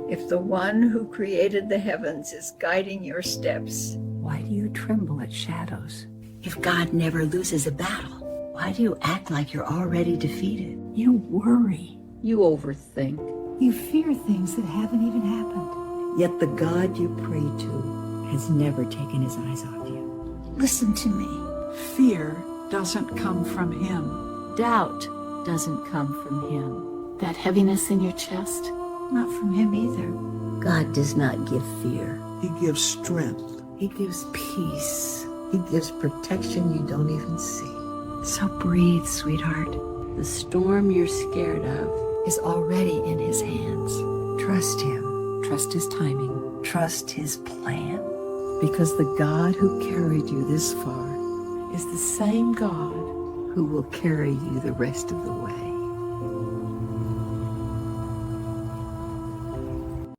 If the one who created the heavens is guiding your steps, Why do you tremble at shadows? If God never loses a battle, why do you act like you're already defeated? You worry. You overthink. You fear things that haven't even happened. Yet the God you pray to has never taken his eyes off you. Listen to me. Fear doesn't come from him. Doubt doesn't come from him. That heaviness in your chest, Not from him either. God does not give fear. He gives strength. He gives peace. He gives protection you don't even see. So breathe, sweetheart. the storm you're scared of Is already in his hands. Trust him. Trust his timing. Trust his plan. Because the God who carried you this far is the same God who will carry you the rest of the way.